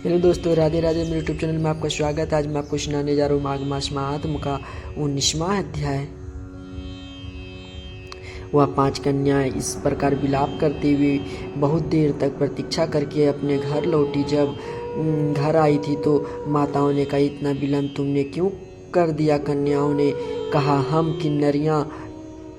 Hello दोस्तों, राधे राधे। मेरे YouTube channel में आपका स्वागत है। आज मैं आपको सुनाने जा रहा हूँ माघ मास महात्म का 19वां अध्याय। वह 5 कन्याएं इस प्रकार विलाप करते हुए बहुत देर तक प्रतीक्षा करके अपने घर लौटी। जब घर आई थी तो माताओं ने कहा, इतना विलम्ब तुमने क्यों कर दिया? कन्याओं ने कहा, हम किन्नरियां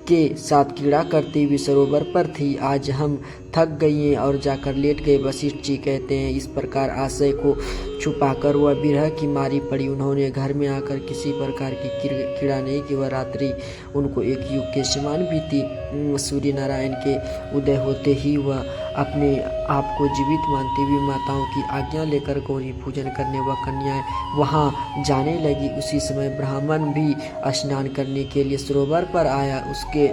के साथ क्रीड़ा करते हुए सरोवर पर थी। आज हम थक गई हैं और जाकर लेट गए। वशिष्ठ जी कहते हैं, इस प्रकार आशय को छुपाकर वह विरह की मारी पड़ी। उन्होंने घर में आकर किसी प्रकार की क्रीड़ा नहीं की। वह रात्रि उनको एक युग के समान बीती। सूर्य नारायण के उदय होते ही वह अपने आप को जीवित मानते हुए माताओं की आज्ञा लेकर गौरी पूजन करने वह कन्याएं वहां जाने लगी। उसी समय ब्राह्मण भी स्नान करने के लिए सरोवर पर आया। उसके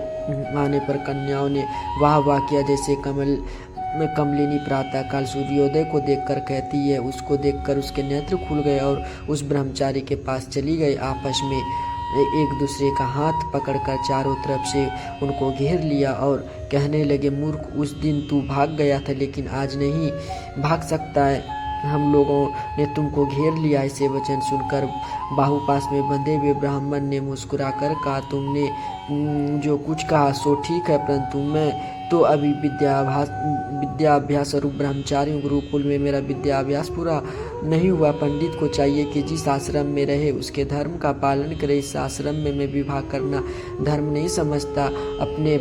आने पर कन्याओं ने वाह वाह किया। जैसे कमलिनी प्रातः काल सूर्योदय को देखकर कहती है, उसको देखकर उसके नेत्र खुल गए और उस ब्रह्मचारी के पास चली गई। आपस में एक दूसरे का हाथ पकड़कर चारों तरफ से उनको घेर लिया और कहने लगे, मूर्ख, उस दिन तू भाग गया था लेकिन आज नहीं भाग सकता है। हम लोगों ने तुमको घेर लिया। ऐसे वचन सुनकर बाहुपास में बंधे हुए ब्राह्मण ने मुस्कुराकर कहा, तुमने जो कुछ कहा सो ठीक है, परंतु मैं तो अभी विद्याभ्यास स्वरूप ब्रह्मचारी हूँ। गुरुकुल में मेरा विद्याभ्यास पूरा नहीं हुआ। पंडित को चाहिए कि जिस आश्रम में रहे उसके धर्म का पालन करे। इस आश्रम में मैं विवाह करना धर्म नहीं समझता। अपने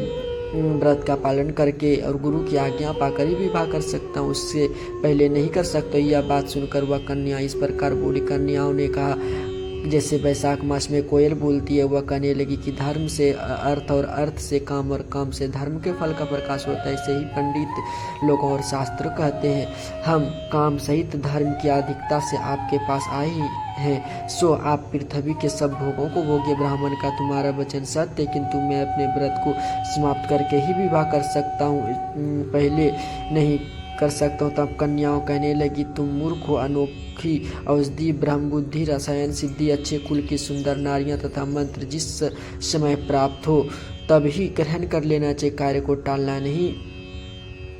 व्रत का पालन करके और गुरु की आज्ञा पाकर ही विवाह कर सकता हूँ, उससे पहले नहीं कर सकता। यह बात सुनकर वह कन्या इस प्रकार बोली। कन्याओं ने कहा, जैसे वैशाख मास में कोयल बोलती है। वह कहने लगी कि धर्म से अर्थ और अर्थ से काम और काम से धर्म के फल का प्रकाश होता है। ऐसे ही पंडित लोग और शास्त्र कहते हैं। हम काम सहित धर्म की अधिकता से आपके पास आए हैं, सो आप पृथ्वी के सब भोगों को भोगिए। ब्राह्मण का तुम्हारा वचन सत्य, किंतु मैं अपने व्रत को समाप्त करके ही विवाह कर सकता हूँ, पहले नहीं कर सकता हूँ। तब कन्याओं कहने लगी, तुम मूर्ख हो। अनोखी औषधि, ब्रह्म बुद्धि, रसायन सिद्धि, अच्छे कुल की सुंदर नारियां तथा मंत्र जिस समय प्राप्त हो तब ही ग्रहण कर लेना चाहिए। कार्य को टालना नहीं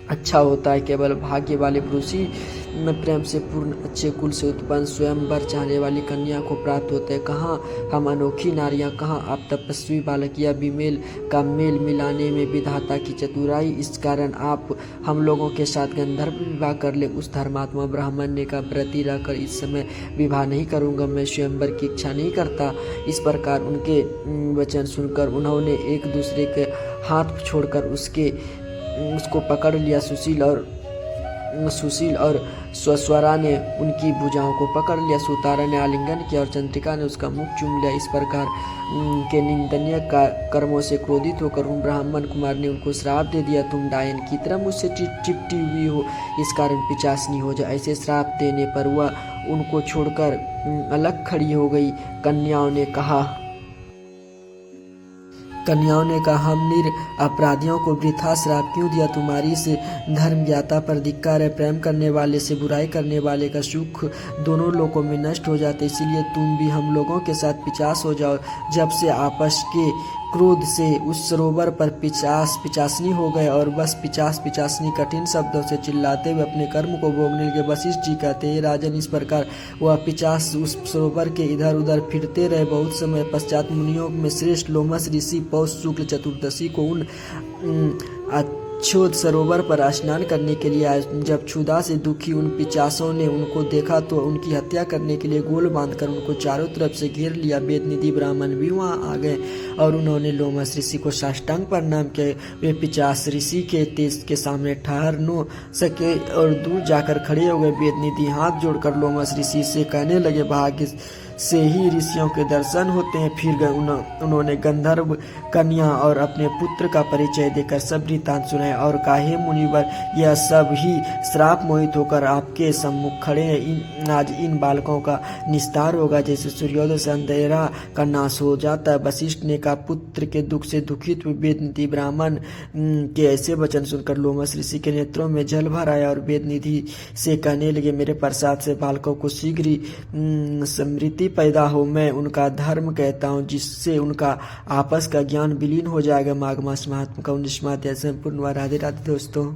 अच्छा होता है। केवल भाग्य वाले पुरुष ही प्रेम से पूर्ण अच्छे कुल से उत्पन्न स्वयंवर चाहने वाली कन्या को प्राप्त होते हैं। कहाँ हम अनोखी नारियां, कहाँ आप तपस्वी बालक। या विमेल का मेल मिलाने में विधाता की चतुराई। इस कारण आप हम लोगों के साथ गंधर्व विवाह कर ले। उस धर्मात्मा ब्राह्मण ने कहा, व्रती रहकर इस समय विवाह नहीं करूँगा, मैं स्वयंवर की इच्छा नहीं करता। इस प्रकार उनके वचन सुनकर उन्होंने एक दूसरे के हाथ छोड़कर उसको पकड़ लिया। सुशील और स्वस्वरा ने उनकी भुजाओं को पकड़ लिया। सुतारा ने आलिंगन किया और चंद्रिका ने उसका मुख चूम लिया। इस प्रकार के निंदनीय कर्मों से क्रोधित होकर उन ब्राह्मण कुमार ने उनको श्राप दे दिया, तुम डायन की तरह मुझसे चिपटी हुई हो, इस कारण पिचासनी हो जाए। ऐसे श्राप देने पर वह उनको छोड़कर अलग खड़ी हो गई। कन्याओं ने कहा, हम अपराधियों को वृथा श्राप क्यों दिया? तुम्हारी इस धर्म ज्ञाता पर धिक्कार है। प्रेम करने वाले से बुराई करने वाले का सुख दोनों लोकों में नष्ट हो जाते, इसीलिए तुम भी हम लोगों के साथ पिचास हो जाओ। जब से आपस के क्रोध से उस सरोवर पर पिचासनी हो गए और बस पिचासनी कठिन शब्दों से चिल्लाते हुए अपने कर्म को भोगने लगे। वशिष्ठ जी कहते हैं, राजन, इस प्रकार वह पिचास उस सरोवर के इधर उधर फिरते रहे। बहुत समय पश्चात मुनियों में श्रेष्ठ लोमस ऋषि पौष शुक्ल चतुर्दशी को उन क्षोध सरोवर पर स्नान करने के लिए आए। जब क्षुधा से दुखी उन पिचासों ने उनको देखा तो उनकी हत्या करने के लिए गोल बांधकर उनको चारों तरफ से घेर लिया। वेदनिधि ब्राह्मण भी वहां आ गए और उन्होंने लोमस ऋषि को साष्टांग प्रणाम किया। वे पिचास ऋषि के तेज के सामने ठहर न सके और दूर जाकर खड़े हो गए। वेदनिधि हाथ जोड़कर लोमस ऋषि से कहने लगे, भाग्य से ही ऋषियों के दर्शन होते हैं। फिर गए उन्होंने गंधर्व कन्या और अपने पुत्र का परिचय देकर सब वृत्तांत सुनाए और कहा, मुनिवर, यह सब ही श्राप मोहित होकर आपके सम्मुख खड़े हैं। आज इन बालकों का निस्तार होगा, जैसे सूर्योदय से अंधेरा का नाश हो जाता है। वशिष्ठ ने कहा, पुत्र के दुख से दुखित हुए वेदनिधि ब्राह्मण के ऐसे वचन सुनकर लोमस ऋषि के नेत्रों में जल भर आया और वेदनिधि से कहने लगे, मेरे प्रसाद से बालकों को शीघ्र ही समृद्धि पैदा हो। मैं उनका धर्म कहता हूँ, जिससे उनका आपस का ज्ञान विलीन हो जाएगा। माघ मास महात्म का 19वां अध्याय संपूर्ण हुआ। राधे राधे दोस्तों।